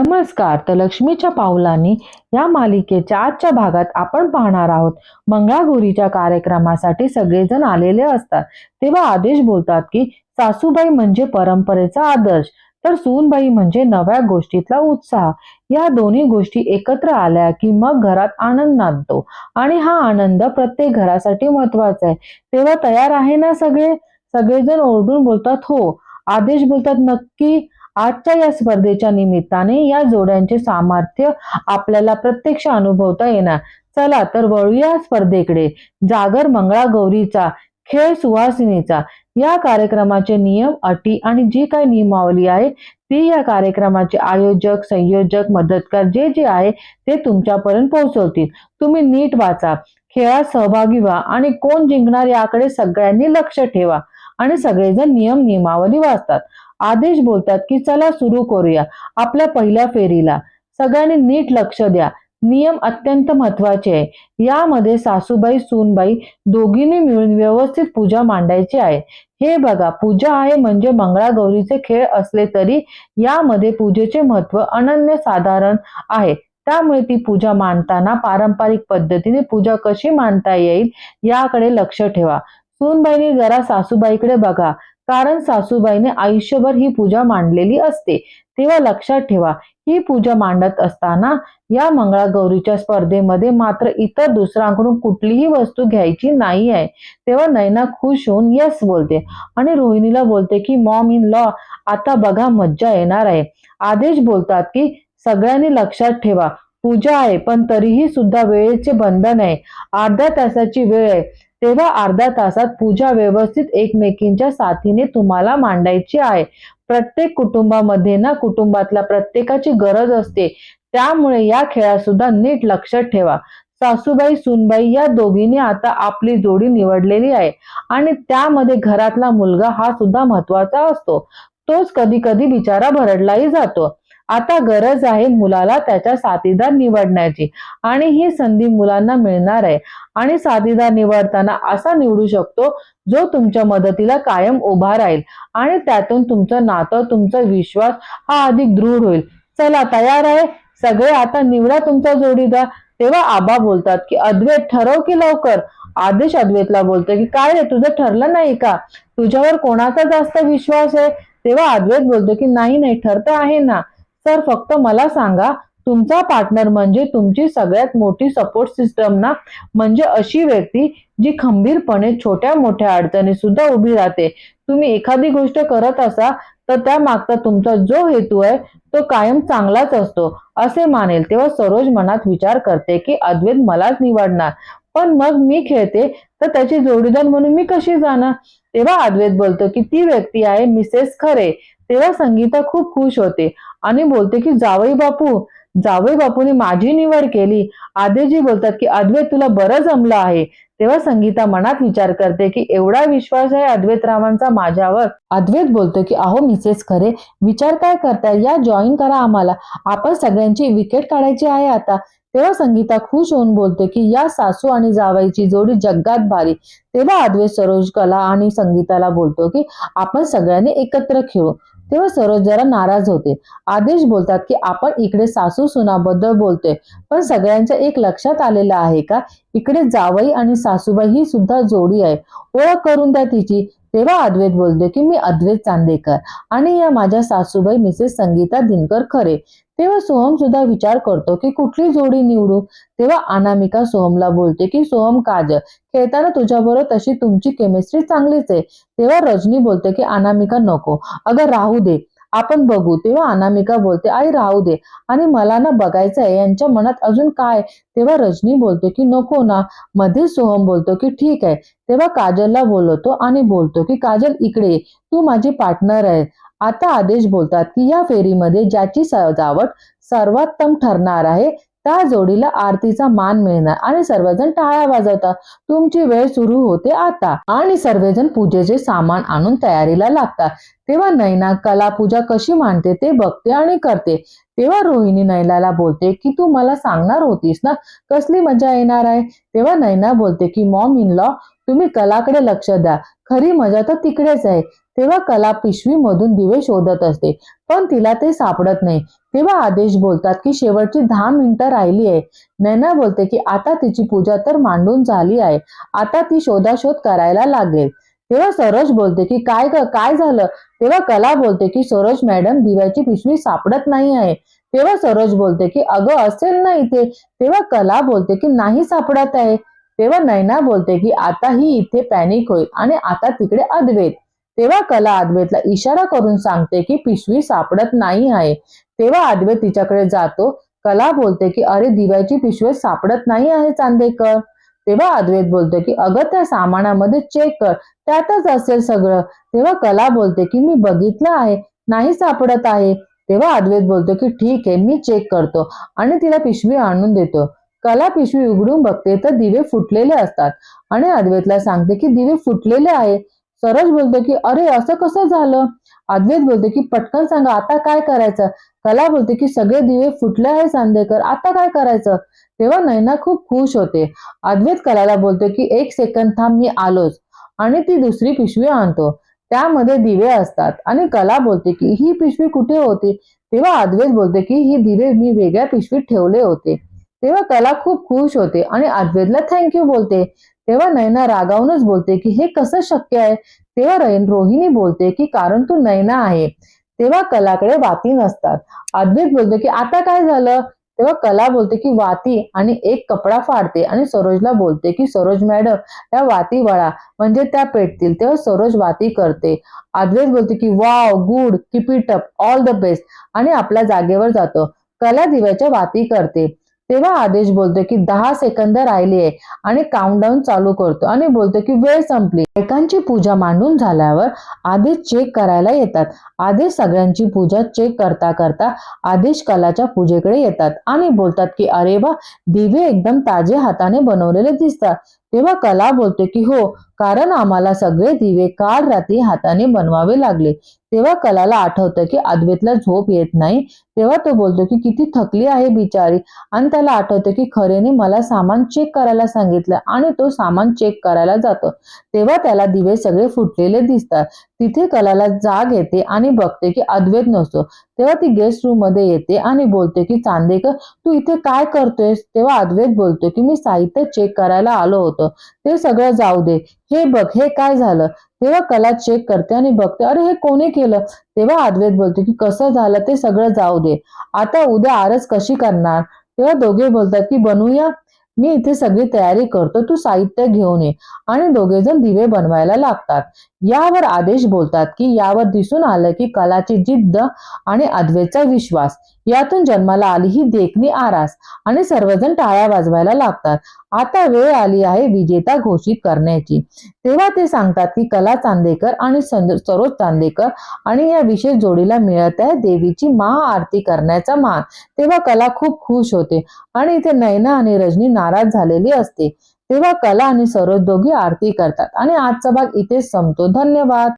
नमस्कार. तर लक्ष्मीच्या पावलांनी या मालिकेच्या आजच्या भागात आपण पाहणार आहोत. मंगळागौरीच्या कार्यक्रमासाठी सगळेजण आलेले असतात. तेव्हा आदेश बोलतात की सासूबाई म्हणजे परंपरेचा आदर्श, तर सूनबाई म्हणजे नव्या गोष्टीतला उत्साह. या दोन्ही गोष्टी एकत्र आल्या की मग घरात आनंद नांदतो आणि हा आनंद प्रत्येक घरासाठी महत्वाचा आहे. तेव्हा तयार आहे ना सगळे? सगळेजण ओरडून बोलतात हो. आदेश बोलतात नक्की. आजच्या या स्पर्धेच्या निमित्ताने या जोड्यांचे सामर्थ्य आपल्याला प्रत्यक्ष अनुभवता येणार. चला तर वळूया स्पर्धेकडे. जागर मंगळागौरीचा, खेळ सुवासिनीचा. या कार्यक्रमाचे नियम, अटी आणि जी काही नियमावली आहे ती या कार्यक्रमाचे आयोजक, संयोजक, मदतकार जे जे आहे ते तुमच्यापर्यंत पोहोचवतील. तुम्ही नीट वाचा, खेळात सहभागी व्हा आणि कोण जिंकणार याकडे सगळ्यांनी लक्ष ठेवा. आणि सगळेजण नियमावली वाचतात. आदेश बोलतात की चला सुरू करूया आपल्या पहिल्या फेरीला. सगळ्यांनी नीट लक्ष द्या. नियम अत्यंत महत्वाचे आहे. यामध्ये सासूबाई सूनबाई दोघींनी मिळून व्यवस्थित पूजा मांडायची आहे. हे बघा, पूजा आहे म्हणजे मंगळागौरीचे खेळ असले तरी यामध्ये पूजेचे महत्व अनन्यसाधारण आहे. त्यामुळे ती पूजा मांडताना पारंपरिक पद्धतीने पूजा कशी मांडता येईल याकडे लक्ष ठेवा. सूनबाईने जरा सासूबाईकडे बघा, कारण सासूबाईने आयुष्यभर ही पूजा मांडलेली असते. तेव्हा लक्षात ठेवा, ही पूजा मांडत असताना या मंगळागौरीच्या स्पर्धेमध्ये मात्र इतर दुसऱ्यांकडून कुठलीही वस्तू घ्यायची नाही आहे. तेव्हा नैना खुश होऊन यस बोलते आणि रोहिणीला बोलते की मॉम इन लॉ, आता बघा मज्जा येणार आहे. आदेश बोलतात की सगळ्यांनी लक्षात ठेवा, पूजा आहे पण तरीही सुद्धा वेळेचे बंधन आहे. अर्ध्या तासाची वेळ आहे. तेव्हा अर्ध्या तासात पूजा व्यवस्थित एकमेकींच्या साथीने तुम्हाला मांडायची आहे. प्रत्येक कुटुंबामध्ये ना कुटुंबातल्या प्रत्येकाची गरज असते. त्यामुळे या खेळात सुद्धा नीट लक्षात ठेवा. सासूबाई सूनबाई या दोघींनी आता आपली जोडी निवडलेली आहे आणि त्यामध्ये घरातला मुलगा हा सुद्धा महत्वाचा असतो. तोच कधी कधी बिचारा भरडलाही जातो. आता गरज आहे मुलाला त्याच्या साथीदार निवडण्याची आणि ही संधी मुलांना मिळणार आहे. आणि साथीदार निवडताना असा निवडू शकतो जो तुमच्या मदतीला कायम उभा राहील आणि त्यातून तुमचं नातं, तुमचा विश्वास हा अधिक दृढ होईल. चला तयार आहे सगळे? आता निवडा तुमचा जोडीदार. तेव्हा आबा बोलतात की अद्वैत ठरव की लवकर. आदेश अद्वैतला बोलतो की काय रे, तुझं ठरलं नाही का? तुझ्यावर कोणाचा जास्त विश्वास आहे? तेव्हा अद्वैत बोलतो की नाही ठरत आहे ना सर, फक्त मला सांगा, तुमचा पार्टनर म्हणजे तुमची सगळ्यात मोठी सपोर्ट सिस्टम ना, म्हणजे अशी व्यक्ती जी खंबीरपणे छोट्या मोठ्या अडचणी सुद्धा उभी राहते. तुम्ही एखादी गोष्ट करत असा तर त्या मागचा तुमचा जो हेतू आहे तो कायम चांगलाच असतो असे मानेल. तेव्हा सरोज मनात विचार करते की अद्वैत मलाच निवडणार, पण मग मी खेळते तर त्याची जोडीदार म्हणून मी कशी जाणार? तेव्हा अद्वैत बोलतो की ती व्यक्ती आहे मिसेस खरे. तेव्हा संगीता खूप खुश होते आणि बोलते की जावई बापूने माझी निवड केली. आदेशजी बोलतात की अद्वैत तुला बरं जमलं आहे. तेव्हा संगीता मनात विचार करते की एवढा विश्वास आहे अद्वैतरावांचा माझ्यावर. अद्वैत बोलतो की अहो मिसेस खरे, विचार काय करताय, या जॉईन करा आम्हाला. आपण सगळ्यांची विकेट काढायची आहे आता. तेव्हा संगीता खुश होऊन बोलते की या सासू आणि जावईची जोडी जग्गात भारी. तेव्हा अद्वैत सरोजकला आणि संगीताला बोलतो की आपण सगळ्यांनी एकत्र खेळू. तेव्हा सरोज जरा नाराज होते. आदेश बोलतात की आपण इकडे सासू सुनाबद्दल बोलतोय, पण सगळ्यांच्या एक लक्षात आलेलं आहे का, इकडे जावई आणि सासूबाई ही सुद्धा जोडी आहे, ओळख करून द्या तिची. तेव्हा अद्वैत बोलतो की मी अद्वैत चांदेकर आणि या माझ्या सासूबाई मिसेस संगीता दिनकर खरे. तेव्हा सोहम सुद्धा विचार करतो की कुठली जोडी निवडू. तेव्हा अनामिका सोहमला बोलते की सोहम काजल, खेळताना तुझ्याबरोबर तशी तुमची केमिस्ट्री चांगलीच आहे. तेव्हा रजनी बोलते की अनामिका नको, अगं राहू दे, आपण बघू. तेव्हा अनामिका बोलते आई राहू दे, आणि मला ना बघायचं आहे यांच्या मनात अजून काय. तेव्हा रजनी बोलते की नको ना. मध्ये सोहम बोलतो की ठीक आहे. तेव्हा काजलला बोलवतो आणि बोलतो की काजल इकडे ये, तू माझी पार्टनर आहे. आता आदेश बोलतात की या फेरीमध्ये ज्याची सजावट सर्वोत्तम ठरणार आहे त्या जोडीला आरतीचा मान मिळणार. आणि सर्वजण टाळ्या वाजवतात. तुमची वेळ सुरू होते आता. आणि सर्वजण पूजेचे सामान आणून तयारीला लागतात. तेव्हा नैना कला पूजा कशी मांडते ते बघते आणि करते. तेव्हा रोहिणी नैनाला बोलते की तू मला सांगणार होतीस ना कसली मजा येणार आहे. तेव्हा नैना बोलते की मॉम इन लॉ, तुम्ही कलाकडे लक्ष द्या, खरी मजा तर तिकडेच आहे. तेव्हा कला पिशवीमधून दिवे शोधत असते, पण तिला ते सापडत नाही. तेव्हा आदेश बोलतात की शेवटची 10 मिनिटं राहिली आहे. नैना बोलते की आता तिची पूजा तर मांडून झाली आहे, आता ती शोधाशोध करायला लागेल. तेव्हा सरोज बोलते की काय ग, काय झालं? तेव्हा कला बोलते की सरोज मॅडम, दिव्याची पिशवी सापडत नाही आहे. तेव्हा सरोज बोलते की अगं असेल ना इथे. तेव्हा कला बोलते की नाही सापडत आहे. तेव्हा नैना बोलते की आता ही इथे पॅनिक होईल आणि आता तिकडे अद्वैत. तेव्हा कला अद्वैतला इशारा करून सांगते की पिशवी सापडत नाही आहे. तेव्हा अद्वैत तिच्याकडे जातो. कला बोलते की अरे, दिव्याची पिशवी सापडत नाही आहे चांदेकर. तेव्हा अद्वैत बोलते की अगं, त्या सामानामध्ये चेक कर, त्यातच असेल सगळं. तेव्हा कला बोलते की मी बघितलं आहे, नाही सापडत आहे. तेव्हा अद्वैत बोलतो की ठीक आहे, मी चेक करतो आणि तिला पिशवी आणून देतो. कला पिशवी उघडून बघते तर दिवे फुटलेले असतात आणि अद्वैतला सांगते की दिवे फुटलेले आहे. सरोज बोलतो की अरे, असं कसं झालं? अद्वैत बोलते की पटकन सांगा, आता काय करायचं? कला बोलते की सगळे दिवे फुटले आहे चांदेकर, आता काय करायचं? तेव्हा नैना खूप खुश होते. अद्वैत कलाला बोलतो की 1 सेकंद थांब, मी आलोच, आणि ती दुसरी पिशवी आणतो. त्यामध्ये दिवे असतात आणि कला बोलते की ही पिशवी कुठे होती? तेव्हा अद्वैत बोलते की ही दिवे मी वेगळ्या पिशवीत ठेवले होते. तेव्हा कला खूप खुश होते आणि अद्वैतला थँक्यू बोलते. तेव्हा नैना रागावूनच बोलते की हे कसं शक्य आहे? तेव्हा रोहिणी बोलते की कारण तू नैना आहे. तेव्हा कलाकडे वाती नसतात. अद्वैत बोलते की आता काय झालं? तेव्हा कला बोलते की वाती आणि एक कपडा फाडते आणि सरोजला बोलते की सरोज मॅडम, त्या वाती वळा, म्हणजे त्या पेटतील. तेव्हा सरोज वाती करते. अद्वैत बोलते की wow, good, keep it up, all the best, आणि आपल्या जागेवर जातो. कला दिव्याच्या वाती करते. तेव्हा आदेश बोलतो की 10 सेकंद राहिली आहे आणि काउंटडाऊन चालू करतो आणि बोलतो की वेळ संपली. बायकांची पूजा मांडून झाल्यावर आदेश चेक करायला येतात. आदेश सगळ्यांची पूजा चेक करता करता आदेश कलाच्या पूजेकडे येतात आणि बोलतात की अरे वा, दिवे एकदम ताजे हाताने बनवलेले दिसतात. तेव्हा कला बोलते की हो, कारण आम्हाला सगळे दिवे काल रात्री हाताने बनवावे लागले. तेव्हा कलाला आठवतं की अद्वैतला झोप येत नाही. तेव्हा तो बोलतो की किती थकली आहे बिचारी, आणि त्याला आठवतं की खरेने मला सामान चेक करायला सांगितलं आणि तो सामान चेक करायला जातो. तेव्हा त्याला दिवे सगळे फुटलेले दिसतात. तिथे कलाला जाग येते आणि बघते की अद्वैत नसतो. तेव्हा ती गेस्ट रूम मध्ये येते आणि बोलते की चांदेकर, तू इथे काय करतोयस? तेव्हा अद्वैत बोलतो की मी साहित्य चेक करायला आलो होतो, ते सगळं जाऊ दे, हे बघ हे काय झालं. तेव्हा कला चेक करते आणि बघते, अरे हे कोणी केलं? तेव्हा अद्वैत बोलतो की कसं झालं ते सगळं जाऊ दे, आता उद्या आरस कशी करणार? तेव्हा दोघे बोलतात की बनवूया, मी इथे सगळी तयारी करतो, तू साहित्य घेऊन ये, आणि दोघे जण दिवे बनवायला लागतात. यावर आदेश बोलतात की यावर दिसून आलं की कलाची जिद्द आणि अद्वैतचा विश्वास यातून जन्माला आली ही देखणी आरास, आणि सर्वजण टाळ्या वाजवायला लागतात. आता वेळ आली आहे विजेता घोषित करण्याची. तेव्हा ते सांगतात की कला चांदेकर आणि सरोज चांदेकर आणि या विशेष जोडीला मिळत आहे देवीची महाआरती करण्याचा मान. तेव्हा कला खूप खुश होते आणि इथे नैना आणि रजनी नाराज झालेली असते. तेव्हा कला आणि सरोज दोघी आरती करतात आणि आजचा भाग इथेच संपतो. धन्यवाद.